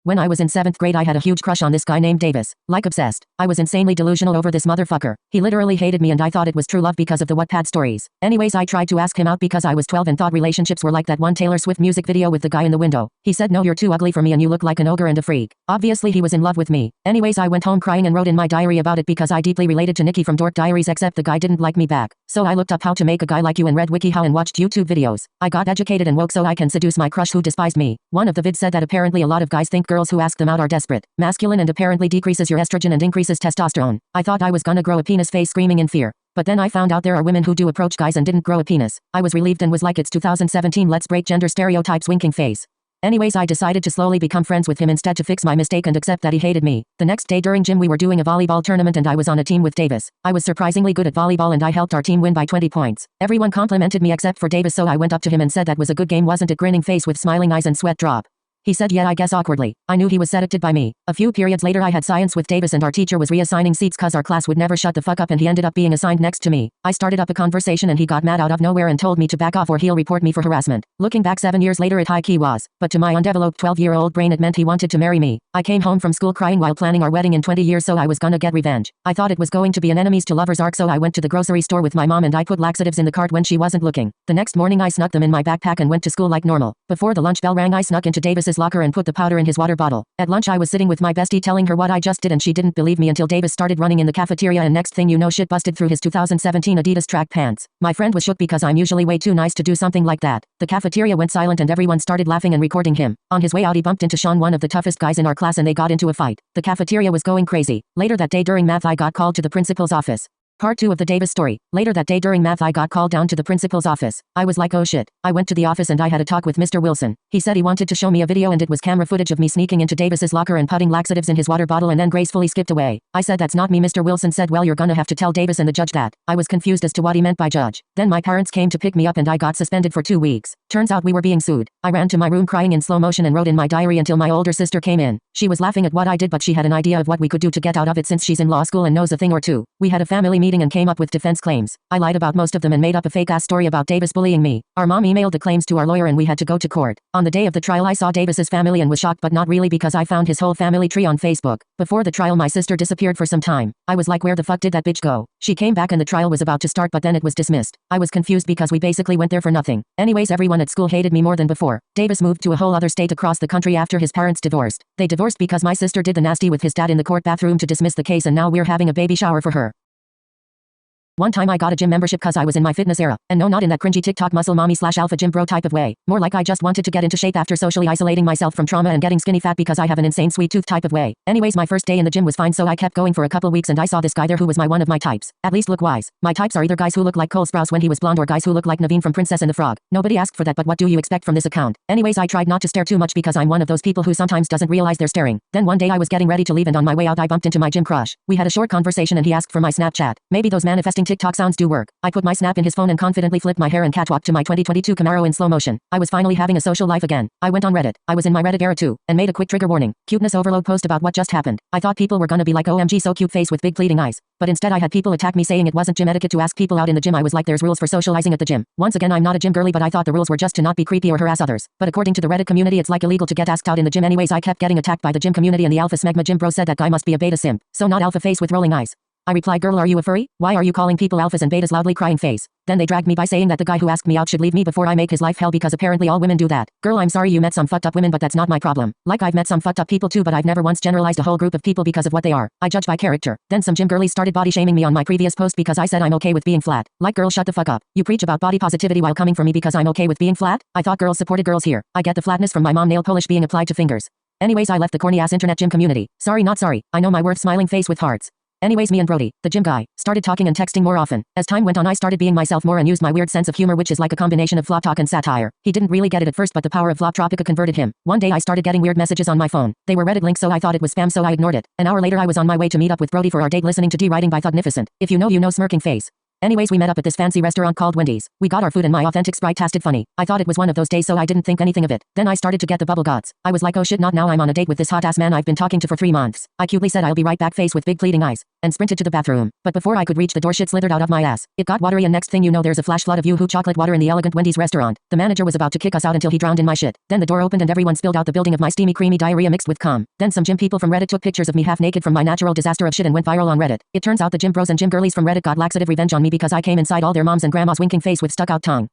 When I was in 7th grade I had a huge crush on this guy named Davis. Like obsessed. I was insanely delusional over this motherfucker. He literally hated me and I thought it was true love because of the Wattpad stories. Anyways, I tried to ask him out because I was 12 and thought relationships were like that one Taylor Swift music video with the guy in the window. He said, no, you're too ugly for me and you look like an ogre and a freak. Obviously he was in love with me. Anyways, I went home crying and wrote in my diary about it because I deeply related to Nikki from Dork Diaries, except the guy didn't like me back. So I looked up how to make a guy like you and read WikiHow and watched YouTube videos. I got educated and woke so I can seduce my crush who despised me. One of the vids said that apparently a lot of guys think girls who ask them out are desperate, masculine and apparently decreases your estrogen and increases testosterone. I thought I was gonna grow a penis face screaming in fear. But then I found out there are women who do approach guys and didn't grow a penis. I was relieved and was like, it's 2017, let's break gender stereotypes, winking face. Anyways, I decided to slowly become friends with him instead to fix my mistake and accept that he hated me. The next day during gym we were doing a volleyball tournament and I was on a team with Davis. I was surprisingly good at volleyball and I helped our team win by 20 points. Everyone complimented me except for Davis, so I went up to him and said that was a good game, wasn't it? Grinning face with smiling eyes and sweat drop. He said yeah, I guess awkwardly. I knew he was seduced by me. A few periods later I had science with Davis and our teacher was reassigning seats cause our class would never shut the fuck up and he ended up being assigned next to me. I started up a conversation and he got mad out of nowhere and told me to back off or he'll report me for harassment. Looking back 7 years later it high-key was. But to my undeveloped 12-year-old brain it meant he wanted to marry me. I came home from school crying while planning our wedding in 20 years, so I was gonna get revenge. I thought it was going to be an enemies to lovers arc, so I went to the grocery store with my mom and I put laxatives in the cart when she wasn't looking. The next morning I snuck them in my backpack and went to school like normal. Before the lunch bell rang I snuck into Davis's locker and put the powder in his water bottle. At lunch I was sitting with my bestie telling her what I just did and she didn't believe me until Davis started running in the cafeteria and next thing you know shit busted through his 2017 Adidas track pants. My friend was shook because I'm usually way too nice to do something like that. The cafeteria went silent and everyone started laughing and recording him. On his way out he bumped into Sean, one of the toughest guys in our class, and they got into a fight. The cafeteria was going crazy. Later that day during math I got called to the principal's office. Part 2 of the Davis story. Later that day during math I got called down to the principal's office. I was like, oh shit. I went to the office and I had a talk with Mr. Wilson. He said he wanted to show me a video and it was camera footage of me sneaking into Davis's locker and putting laxatives in his water bottle and then gracefully skipped away. I said that's not me. Mr. Wilson said, well, you're gonna have to tell Davis and the judge that. I was confused as to what he meant by judge. Then my parents came to pick me up and I got suspended for 2 weeks. Turns out we were being sued. I ran to my room crying in slow motion and wrote in my diary until my older sister came in. She was laughing at what I did but she had an idea of what we could do to get out of it since she's in law school and knows a thing or two. We had a family meeting and came up with defense claims. I lied about most of them and made up a fake ass story about Davis bullying me. Our mom emailed the claims to our lawyer and we had to go to court. On the day of the trial I saw Davis's family and was shocked, but not really because I found his whole family tree on Facebook. Before the trial my sister disappeared for some time. I was like, where the fuck did that bitch go? She came back and the trial was about to start but then it was dismissed. I was confused because we basically went there for nothing. Anyways, everyone at school hated me more than before. Davis moved to a whole other state across the country after his parents divorced. They divorced because my sister did the nasty with his dad in the court bathroom to dismiss the case and now we're having a baby shower for her. One time I got a gym membership cause I was in my fitness era, and no, not in that cringy TikTok muscle mommy / alpha gym bro type of way, more like I just wanted to get into shape after socially isolating myself from trauma and getting skinny fat because I have an insane sweet tooth type of way. Anyways, my first day in the gym was fine, so I kept going for a couple weeks and I saw this guy there who was one of my types, at least look wise. My types are either guys who look like Cole Sprouse when he was blonde or guys who look like Naveen from Princess and the Frog. Nobody asked for that, but what do you expect from this account? Anyways, I tried not to stare too much because I'm one of those people who sometimes doesn't realize they're staring. Then one day I was getting ready to leave and on my way out I bumped into my gym crush. We had a short conversation and he asked for my Snapchat. Maybe those manifesting TikTok sounds do work. I put my snap in his phone and confidently flipped my hair and catwalked to my 2022 Camaro in slow motion. I was finally having a social life again. I went on Reddit. I was in my Reddit era too, and made a quick trigger warning, cuteness overload post about what just happened. I thought people were gonna be like, OMG, so cute face with big pleading eyes. But instead I had people attack me saying it wasn't gym etiquette to ask people out in the gym. I was like, there's rules for socializing at the gym. Once again, I'm not a gym girly, but I thought the rules were just to not be creepy or harass others. But according to the Reddit community it's like illegal to get asked out in the gym. Anyways, I kept getting attacked by the gym community and the alpha smegma gym bro said that guy must be a beta simp. So not alpha face with rolling eyes. I replied, girl, are you a furry? Why are you calling people alphas and betas? Loudly crying face. Then they dragged me by saying that the guy who asked me out should leave me before I make his life hell because apparently all women do that. Girl, I'm sorry you met some fucked up women, but that's not my problem. Like, I've met some fucked up people too, but I've never once generalized a whole group of people because of what they are. I judge by character. Then some gym girlies started body shaming me on my previous post because I said I'm okay with being flat. Like, girl, shut the fuck up. You preach about body positivity while coming for me because I'm okay with being flat? I thought girls supported girls here. I get the flatness from my mom nail polish being applied to fingers. Anyways, I left the corny ass internet gym community. Sorry, not sorry. I know my worth, smiling face with hearts. Anyways, me and Brody, the gym guy, started talking and texting more often. As time went on I started being myself more and used my weird sense of humor, which is like a combination of flop talk and satire. He didn't really get it at first, but the power of Flop Tropica converted him. One day I started getting weird messages on my phone. They were Reddit links, so I thought it was spam, so I ignored it. An hour later I was on my way to meet up with Brody for our date listening to D Writing by Thugnificent. If you know, you know, smirking face. Anyways, we met up at this fancy restaurant called Wendy's. We got our food and my authentic Sprite tasted funny. I thought it was one of those days so I didn't think anything of it. Then I started to get the bubble guts. I was like, oh shit, not now, I'm on a date with this hot ass man I've been talking to for 3 months. I cutely said I'll be right back face with big pleading eyes. And sprinted to the bathroom. But before I could reach the door, shit slithered out of my ass. It got watery and next thing you know there's a flash flood of yoo-hoo chocolate water in the elegant Wendy's restaurant. The manager was about to kick us out until he drowned in my shit. Then the door opened and everyone spilled out the building of my steamy creamy diarrhea mixed with cum. Then some gym people from Reddit took pictures of me half naked from my natural disaster of shit and went viral on Reddit. It turns out the gym bros and gym girlies from Reddit got laxative revenge on me because I came inside all their moms and grandma's winking face with stuck out tongue.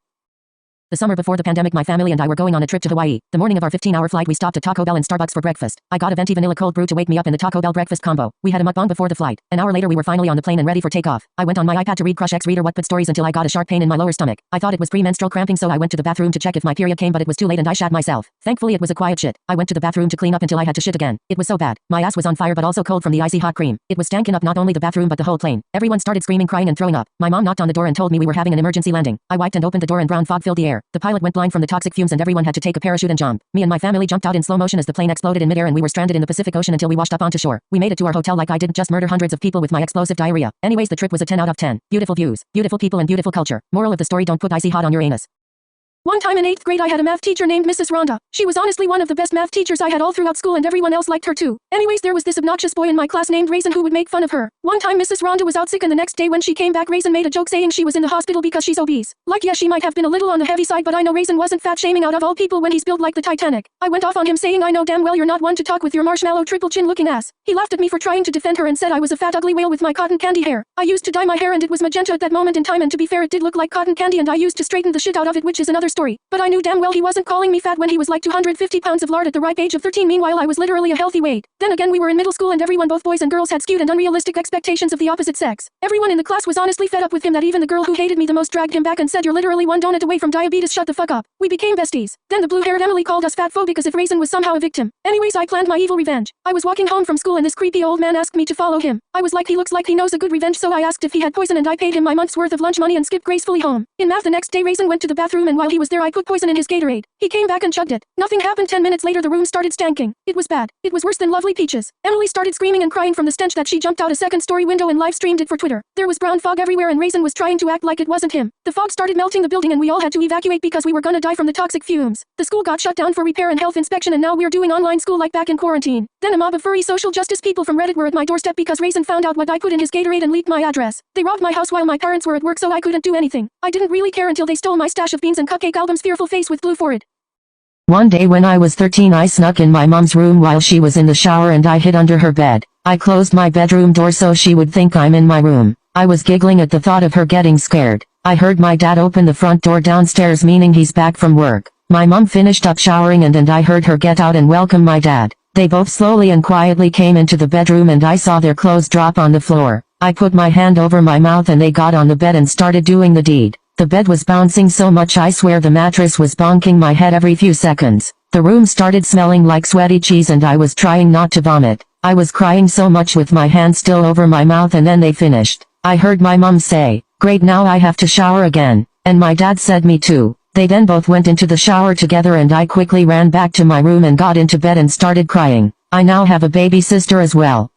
The summer before the pandemic, my family and I were going on a trip to Hawaii. The morning of our 15-hour flight, we stopped at Taco Bell and Starbucks for breakfast. I got a venti vanilla cold brew to wake me up in the Taco Bell breakfast combo. We had a mukbang before the flight. An hour later, we were finally on the plane and ready for takeoff. I went on my iPad to read Crush X Reader What But stories until I got a sharp pain in my lower stomach. I thought it was premenstrual cramping, so I went to the bathroom to check if my period came, but it was too late and I shat myself. Thankfully, it was a quiet shit. I went to the bathroom to clean up until I had to shit again. It was so bad. My ass was on fire but also cold from the icy hot cream. It was stankin' up not only the bathroom but the whole plane. Everyone started screaming, crying and throwing up. My mom knocked on the door and told me we were having an emergency landing. I wiped and opened the door and brown fog filled the air. The pilot went blind from the toxic fumes and everyone had to take a parachute and jump. Me and my family jumped out in slow motion as the plane exploded in midair and we were stranded in the Pacific Ocean until we washed up onto shore. We made it to our hotel like I didn't just murder hundreds of people with my explosive diarrhea. Anyways, the trip was a 10 out of 10. Beautiful views, beautiful people and beautiful culture. Moral of the story, don't put icy hot on your anus. One time in 8th grade I had a math teacher named Mrs. Rhonda. She was honestly one of the best math teachers I had all throughout school and everyone else liked her too. Anyways, there was this obnoxious boy in my class named Raisin who would make fun of her. One time Mrs. Rhonda was out sick and the next day when she came back Raisin made a joke saying she was in the hospital because she's obese. Like yeah, she might have been a little on the heavy side but I know Raisin wasn't fat shaming out of all people when he spilled like the Titanic. I went off on him saying I know damn well you're not one to talk with your marshmallow triple chin looking ass. He laughed at me for trying to defend her and said I was a fat ugly whale with my cotton candy hair. I used to dye my hair and it was magenta at that moment in time and to be fair it did look like cotton candy and I used to straighten the shit out of it which is another story. But I knew damn well he wasn't calling me fat when he was like 250 pounds of lard at the ripe age of 13 meanwhile I was literally a healthy weight. Then again we were in middle school and everyone both boys and girls had skewed and unrealistic expectations of the opposite sex. Everyone in the class was honestly fed up with him that even the girl who hated me the most dragged him back and said you're literally one donut away from diabetes, shut the fuck up. We became besties. Then the blue-haired Emily called us fat phobic as if Raisin was somehow a victim. Anyways, I planned my evil revenge. I was walking home from school and this creepy old man asked me to follow him. I was like he looks like he knows a good revenge so I asked if he had poison and I paid him my month's worth of lunch money and skipped gracefully home. In math the next day Raisin went to the bathroom and while he was there I put poison in his Gatorade. He came back and chugged it. Nothing happened. 10 minutes later the room started stanking. It was bad. It was worse than Lovely Peaches. Emily started screaming and crying from the stench that she jumped out a second-story window and live-streamed it for Twitter. There was brown fog everywhere and Raisin was trying to act like it wasn't him. The fog started melting the building and we all had to evacuate because we were gonna die from the toxic fumes. The school got shut down for repair and health inspection and now we're doing online school like back in quarantine. Then a mob of furry social justice people from Reddit were at my doorstep because Raisin found out what I put in his Gatorade and leaked my address. They robbed my house while my parents were at work so I couldn't do anything. I didn't really care until they stole my stash of beans and cupcake albums, fearful face with blue forehead. One day when I was 13 I snuck in my mom's room while she was in the shower and I hid under her bed. I closed my bedroom door so she would think I'm in my room. I was giggling at the thought of her getting scared. I heard my dad open the front door downstairs meaning he's back from work. My mom finished up showering and I heard her get out and welcome my dad. They both slowly and quietly came into the bedroom and I saw their clothes drop on the floor. I put my hand over my mouth and they got on the bed and started doing the deed. The bed was bouncing so much I swear the mattress was bonking my head every few seconds. The room started smelling like sweaty cheese and I was trying not to vomit. I was crying so much with my hand still over my mouth and then they finished. I heard my mom say, "Great, now I have to shower again." And my dad said me too. They then both went into the shower together and I quickly ran back to my room and got into bed and started crying. I now have a baby sister as well.